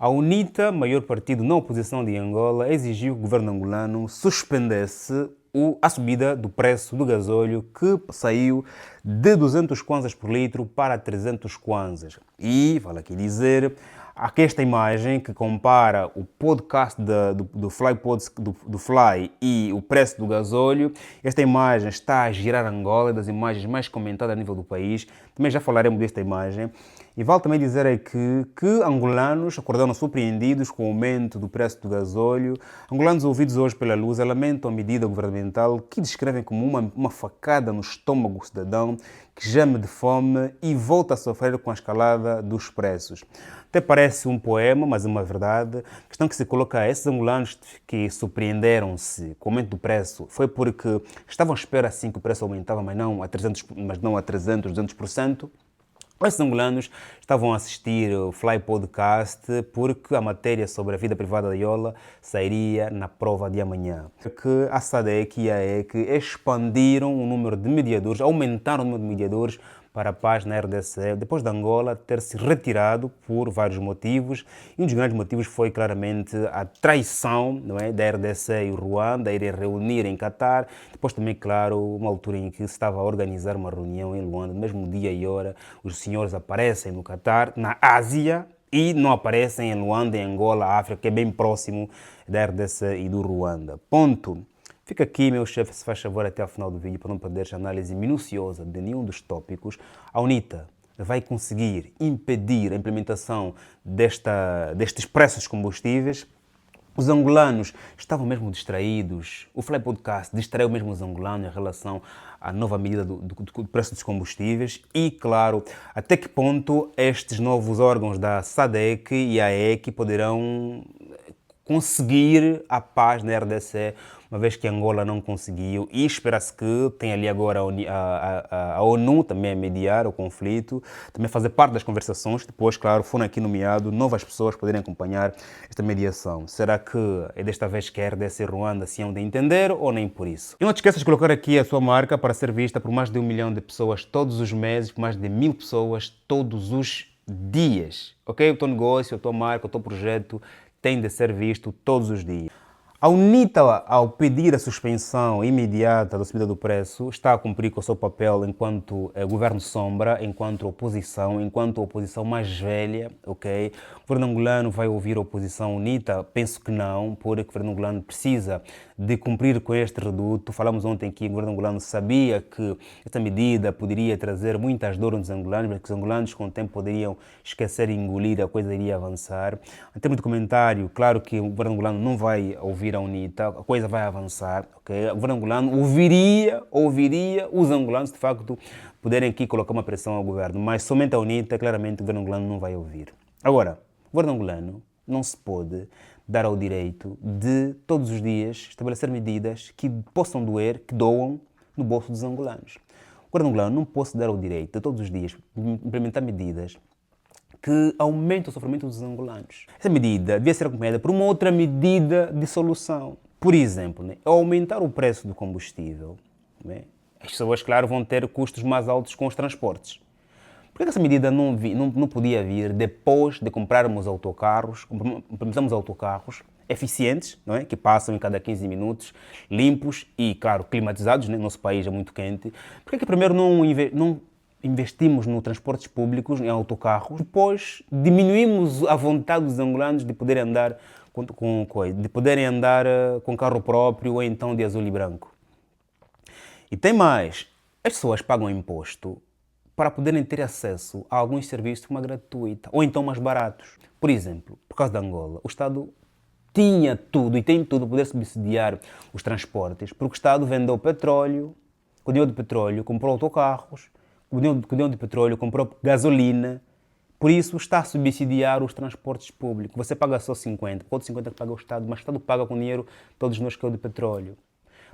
A UNITA, maior partido na oposição de Angola, exigiu que o governo angolano suspendesse a subida do preço do gasóleo, que saiu de 200 kwanzas por litro para 300 kwanzas. E, vale aqui dizer, aqui esta imagem que compara o podcast do Fly e o preço do gasóleo. Esta imagem está a girar Angola, das imagens mais comentadas a nível do país. Também já falaremos desta imagem. E vale também dizer aqui que angolanos acordaram surpreendidos com o aumento do preço do gasóleo. Angolanos ouvidos hoje pela Lusa lamentam a medida governamental que descrevem como uma facada no estômago do cidadão que geme de fome e volta a sofrer com a escalada dos preços. Até parece um poema, mas é uma verdade. A questão que se coloca é: esses angolanos que surpreenderam-se com o aumento do preço foi porque estavam à espera assim que o preço aumentava, mas não a 300, 200%. Esses angolanos estavam a assistir o Fly Podcast porque a matéria sobre a vida privada da Yola sairia na prova de amanhã. Que a SADC e a EC expandiram o número de mediadores, aumentaram o número de mediadores para a paz na RDC, depois de Angola ter se retirado por vários motivos. E um dos grandes motivos foi claramente a traição, não é, da RDC e o Ruanda, irem reunir em Catar. Depois também, claro, uma altura em que se estava a organizar uma reunião em Luanda, no mesmo dia e hora, os senhores aparecem no Catar, na Ásia, e não aparecem em Luanda, em Angola, África, que é bem próximo da RDC e do Ruanda. Ponto. Fica aqui, meu chefe, se faz favor, até ao final do vídeo, para não perder a análise minuciosa de nenhum dos tópicos. A UNITA vai conseguir impedir a implementação destes preços de combustíveis. Os angolanos estavam mesmo distraídos. O Fly Podcast distraiu mesmo os angolanos em relação à nova medida do preço dos combustíveis. E, claro, até que ponto estes novos órgãos da SADC e a EC poderão conseguir a paz na RDC, uma vez que Angola não conseguiu, e espera-se que tenha ali agora a ONU também a mediar o conflito, também fazer parte das conversações. Depois, claro, foram aqui nomeados novas pessoas poderem acompanhar esta mediação. Será que é desta vez que a RDC e Ruanda se hão de entender ou nem por isso? E não te esqueças de colocar aqui a sua marca para ser vista por mais de 1 milhão de pessoas todos os meses, por mais de 1000 pessoas todos os dias, ok? O teu negócio, a tua marca, o teu projeto tem de ser visto todos os dias. A UNITA, ao pedir a suspensão imediata da subida do preço, está a cumprir com o seu papel enquanto governo sombra, enquanto oposição mais velha, ok? O governo angolano vai ouvir a oposição UNITA? Penso que não, porque o governo angolano precisa de cumprir com este reduto. Falamos ontem que o governo angolano sabia que esta medida poderia trazer muitas dores nos angolanos, mas que os angolanos com o tempo poderiam esquecer e engolir, a coisa iria avançar. Em termos de comentário, claro que o governo angolano não vai ouvir a UNITA, a coisa vai avançar, ok? O governo angolano ouviria os angolanos, de facto, poderem aqui colocar uma pressão ao governo, mas somente a UNITA, claramente, o governo angolano não vai ouvir. Agora, o governo angolano não se pode dar ao direito de, todos os dias, estabelecer medidas que possam doer, que doam no bolso dos angolanos. O governo angolano não pode se dar ao direito de, todos os dias, implementar medidas que aumentam o sofrimento dos angolanos. Essa medida devia ser acompanhada por uma outra medida de solução. Por exemplo, aumentar o preço do combustível. As pessoas, claro, vão ter custos mais altos com os transportes. Por que essa medida não podia vir depois de comprarmos autocarros, implementarmos autocarros eficientes, não é? Que passam em cada 15 minutos, limpos e, claro, climatizados, né? Nosso país é muito quente. Por que primeiro não investimos no transportes públicos, em autocarros, depois diminuímos a vontade dos angolanos de poderem andar com carro próprio ou então de azul e branco? E tem mais, as pessoas pagam imposto para poderem ter acesso a alguns serviços de forma gratuita ou então mais baratos. Por exemplo, por causa de Angola, o Estado tinha tudo e tem tudo para poder subsidiar os transportes, porque o Estado vendeu petróleo, com o dinheiro do petróleo comprou autocarros, com o dinheiro do petróleo comprou gasolina, por isso está a subsidiar os transportes públicos. Você paga só 50, outros 50 que paga o Estado, mas o Estado paga com dinheiro todos nós que é o de petróleo.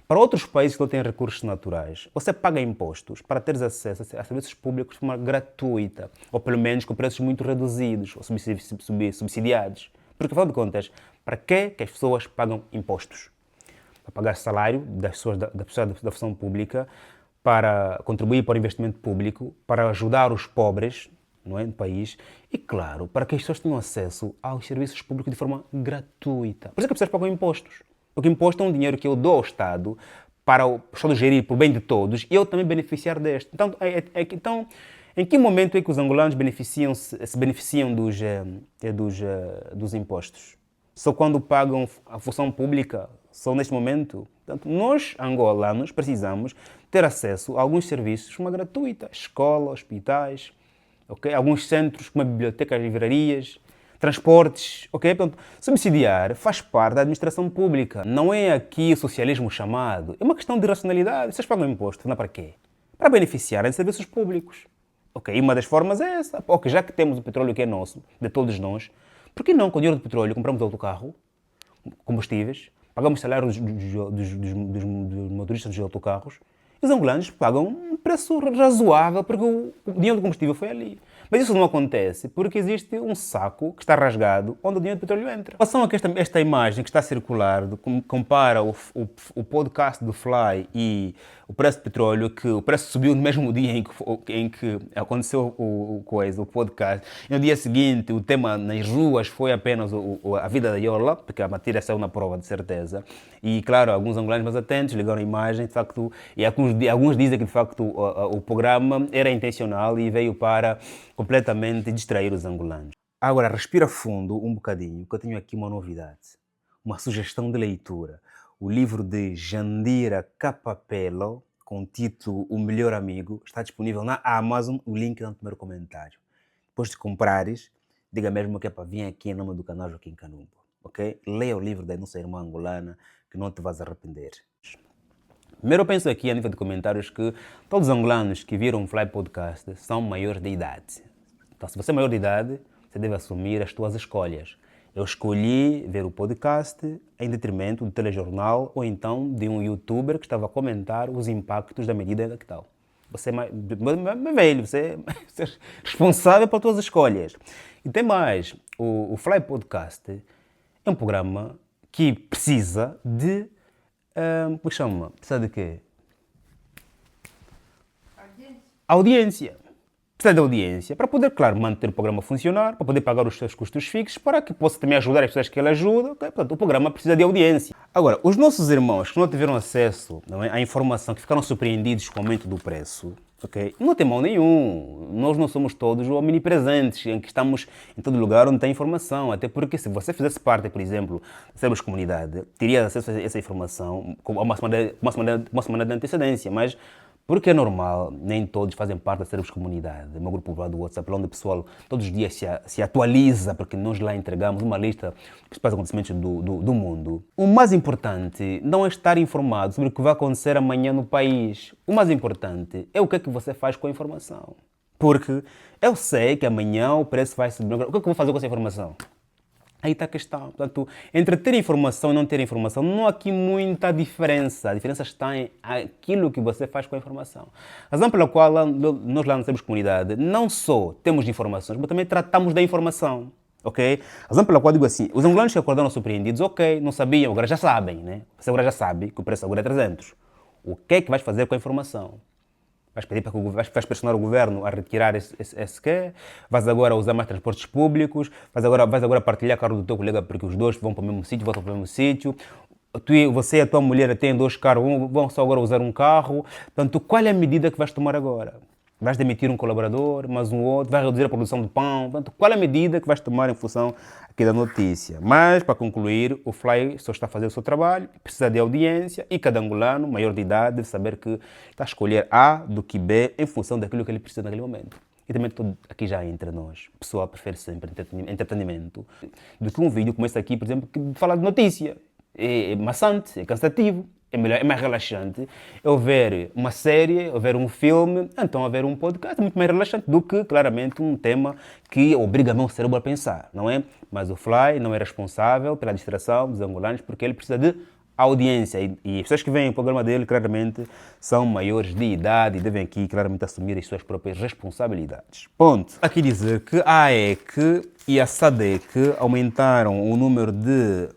Para outros países que não têm recursos naturais, você paga impostos para teres acesso a serviços públicos de forma gratuita, ou pelo menos com preços muito reduzidos, ou subsidiados. Porque, afinal de contas, para que as pessoas pagam impostos? Para pagar salário das pessoas da função pública, para contribuir para o investimento público, para ajudar os pobres, não é, no país, e claro, para que as pessoas tenham acesso aos serviços públicos de forma gratuita. Por isso é que as pessoas pagam impostos. Porque imposto é um dinheiro que eu dou ao Estado para o Estado gerir por bem de todos e eu também beneficiar deste. Então, em que momento é que os angolanos se beneficiam dos impostos? Só quando pagam a função pública? Só neste momento? Portanto, nós, angolanos, precisamos ter acesso a alguns serviços de forma gratuita. Escola, hospitais, okay? Alguns centros como bibliotecas, livrarias, transportes. Okay? Portanto, subsidiar faz parte da administração pública. Não é aqui o socialismo chamado. É uma questão de racionalidade. Vocês pagam imposto, não é para quê? Para beneficiarem de serviços públicos. Ok, uma das formas é essa. Ok, já que temos o petróleo que é nosso, de todos nós, por que não, com o dinheiro do petróleo, compramos autocarro, combustíveis, pagamos salários dos motoristas dos autocarros, e os angolanos pagam um preço razoável, porque o dinheiro do combustível foi ali. Mas isso não acontece porque existe um saco que está rasgado onde o dinheiro do petróleo entra. Em relação a esta imagem que está a circular, compara o podcast do Fly e o preço do petróleo, que o preço subiu no mesmo dia em que aconteceu o podcast. E no dia seguinte, o tema nas ruas foi apenas a vida da Yola, porque a matéria saiu na prova, de certeza. E, claro, alguns angolanos mais atentos ligaram a imagem, de facto, e alguns dizem que, de facto, o programa era intencional e veio para completamente distrair os angolanos. Agora, respira fundo um bocadinho, que eu tenho aqui uma novidade, uma sugestão de leitura. O livro de Jandira Capapelo, com o título O Melhor Amigo, está disponível na Amazon, o link está no primeiro comentário. Depois de comprares, diga mesmo que é para vir aqui em nome do canal Joaquim Kanumba, ok? Leia o livro da nossa irmã angolana, que não te vais arrepender. Primeiro eu penso aqui a nível de comentários que todos os angolanos que viram o Fly Podcast são maiores de idade. Então, se você é maior de idade, você deve assumir as suas escolhas. Eu escolhi ver o podcast em detrimento do telejornal ou então de um youtuber que estava a comentar os impactos da medida que tal. Você é mais velho, você é responsável pelas suas escolhas. E tem mais, o Fly Podcast é um programa que precisa de... como chama? Precisa de quê? Audiência. Precisa de audiência para poder, claro, manter o programa a funcionar, para poder pagar os seus custos fixos, para que possa também ajudar as pessoas que ele ajuda. Okay? Portanto, o programa precisa de audiência. Agora, os nossos irmãos que não tiveram acesso, não é, à informação, que ficaram surpreendidos com o aumento do preço, okay? Não tem mal nenhum. Nós não somos todos omnipresentes, em que estamos em todo lugar onde tem informação. Até porque se você fizesse parte, por exemplo, da Cérebros Comunidade, teria acesso a essa informação com uma semana de antecedência, mas... Porque é normal, nem todos fazem parte da Cérebros Comunidade, meu grupo privado do WhatsApp, onde o pessoal todos os dias se atualiza, porque nós lá entregamos uma lista dos principais acontecimentos do mundo. O mais importante não é estar informado sobre o que vai acontecer amanhã no país. O mais importante é o que é que você faz com a informação. Porque eu sei que amanhã o preço vai subir. O que é que eu vou fazer com essa informação? Aí está a questão. Portanto, entre ter informação e não ter informação, não há aqui muita diferença. A diferença está em aquilo que você faz com a informação. A razão pela qual nós lá na Temos Comunidade não só temos informações, mas também tratamos da informação. Ok? A razão pela qual digo assim, os angolanos que acordaram surpreendidos, ok, não sabiam, agora já sabem, né? Você agora já sabe que o preço agora é 300. O que é que vais fazer com a informação? Vais pedir vais pressionar o governo a retirar esse quê? Vais agora usar mais transportes públicos? Vais agora partilhar carro do teu colega porque os dois vão para o mesmo sítio, voltam para o mesmo sítio? Você e a tua mulher têm 2 carros, vão só agora usar um carro? Portanto, qual é a medida que vais tomar agora? Vais demitir um colaborador, mais um outro? Vais reduzir a produção de pão? Portanto, qual é a medida que vais tomar em função aqui da notícia? Mas, para concluir, o Fly só está a fazer o seu trabalho, precisa de audiência e cada angolano, maior de idade, deve saber que está a escolher A do que B em função daquilo que ele precisa naquele momento. E também tudo aqui já entre nós. O pessoal prefere sempre entretenimento do que um vídeo como esse aqui, por exemplo, que fala de notícia. É maçante, é cansativo. É mais relaxante eu ver uma série, eu ver um filme, então ver um podcast é muito mais relaxante do que, claramente, um tema que obriga o meu cérebro a pensar, não é? Mas o Fly não é responsável pela distração dos angolanos porque ele precisa de a audiência e as pessoas que vêm ao programa dele, claramente, são maiores de idade e devem aqui, claramente, assumir as suas próprias responsabilidades. Ponto. Aqui dizer que a AEC e a SADC aumentaram o número de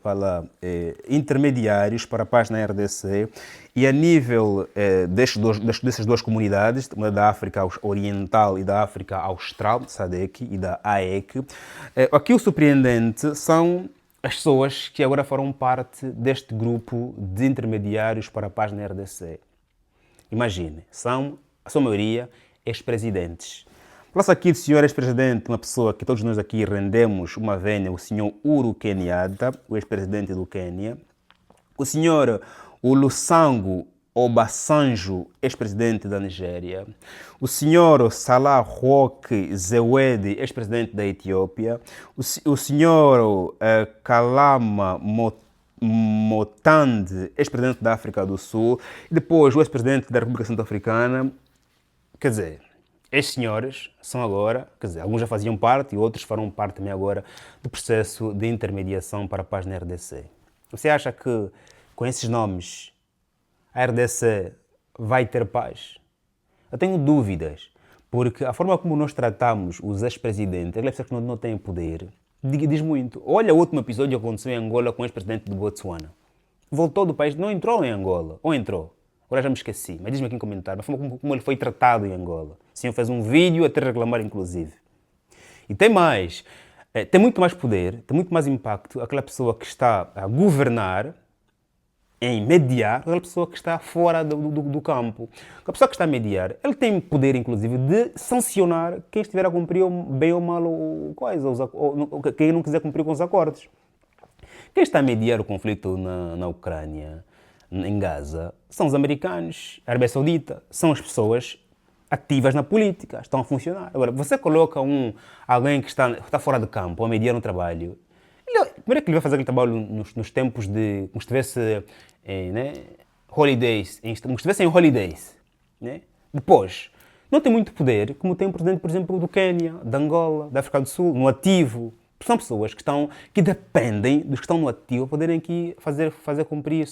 intermediários para a paz na RDC e a nível dessas duas comunidades, da África Oriental e da África Austral, SADC e da AEC, aqui o surpreendente são as pessoas que agora farão parte deste grupo de intermediários para a paz na RDC. Imagine, são, a sua maioria, ex-presidentes. Fala-se aqui do senhor ex-presidente, uma pessoa que todos nós aqui rendemos uma vênia, o senhor Uhuru Kenyatta, o ex-presidente do Quênia. O senhor Olusegun Obasanjo, ex-presidente da Nigéria. O senhor Salah Work Zewde, ex-presidente da Etiópia. O senhor Kalama Motande, ex-presidente da África do Sul. E depois o ex-presidente da República Centro-Africana. Quer dizer, estes senhores são agora, quer dizer, alguns já faziam parte e outros farão parte também agora do processo de intermediação para a paz na RDC. Você acha que com esses nomes a RDC vai ter paz? Eu tenho dúvidas, porque a forma como nós tratamos os ex-presidentes, aquelas pessoas que não têm poder, diz muito. Olha o último episódio que aconteceu em Angola com o ex-presidente de Botsuana. Voltou do país, não entrou em Angola, ou entrou? Agora já me esqueci, mas diz-me aqui em comentário, a forma como ele foi tratado em Angola. O senhor fez um vídeo até reclamar, inclusive. E tem mais, tem muito mais poder, tem muito mais impacto aquela pessoa que está a governar, em mediar, aquela pessoa que está fora do campo. A pessoa que está a mediar, ele tem poder, inclusive, de sancionar quem estiver a cumprir bem ou mal quem não quiser cumprir com os acordos. Quem está a mediar o conflito na Ucrânia, em Gaza, são os americanos, a Arábia Saudita, são as pessoas ativas na política, estão a funcionar. Agora, você coloca alguém que está fora de campo, a mediar no trabalho, primeiro que ele vai fazer aquele trabalho nos tempos de, como se estivesse holidays, como se estivesse em holidays. Né? Depois, não tem muito poder, como tem o presidente, por exemplo, do Quênia, da Angola, da África do Sul, no ativo. São pessoas que dependem dos que estão no ativo para poderem aqui fazer cumprir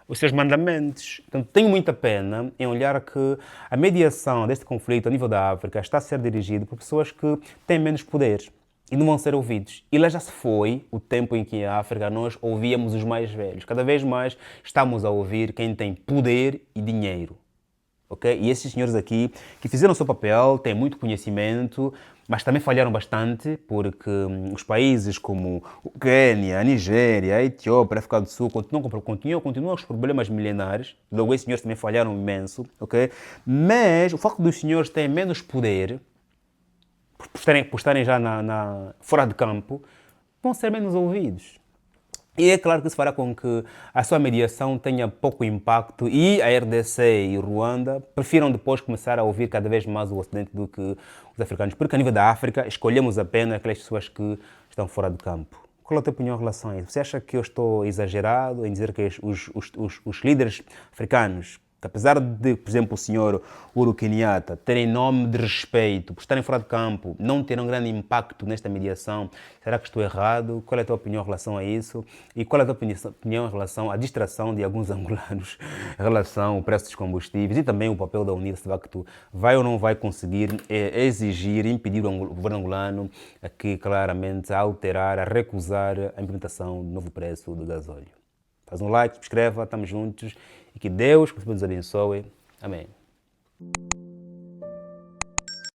os seus mandamentos. Portanto, tenho muita pena em olhar que a mediação deste conflito a nível da África está a ser dirigida por pessoas que têm menos poder e não vão ser ouvidos. E lá já se foi o tempo em que a África nós ouvíamos os mais velhos. Cada vez mais estamos a ouvir quem tem poder e dinheiro. Okay? E esses senhores aqui, que fizeram o seu papel, têm muito conhecimento, mas também falharam bastante, porque os países como o Quênia, a Nigéria, a Etiópia, a África do Sul continuam com os problemas milenares. Logo, esses senhores também falharam imenso. Okay? Mas o facto dos senhores terem menos poder, por estarem já fora de campo, vão ser menos ouvidos. E é claro que isso fará com que a sua mediação tenha pouco impacto e a RDC e Ruanda prefiram depois começar a ouvir cada vez mais o Ocidente do que os africanos. Porque a nível da África escolhemos apenas aquelas pessoas que estão fora de campo. Qual é a tua opinião em relação a isso? Você acha que eu estou exagerado em dizer que os líderes africanos, que apesar de, por exemplo, o senhor Uhuru Kenyatta terem nome de respeito, por estarem fora de campo, não terem um grande impacto nesta mediação, será que estou errado? Qual é a tua opinião em relação a isso? E qual é a tua opinião em relação à distração de alguns angolanos em relação ao preço dos combustíveis e também o papel da União, se de facto vai ou não vai conseguir exigir, impedir o governo angolano a que claramente a alterar, a recusar a implementação do novo preço do gasóleo? Faz um like, subscreva, estamos juntos e que Deus nos abençoe. Amém.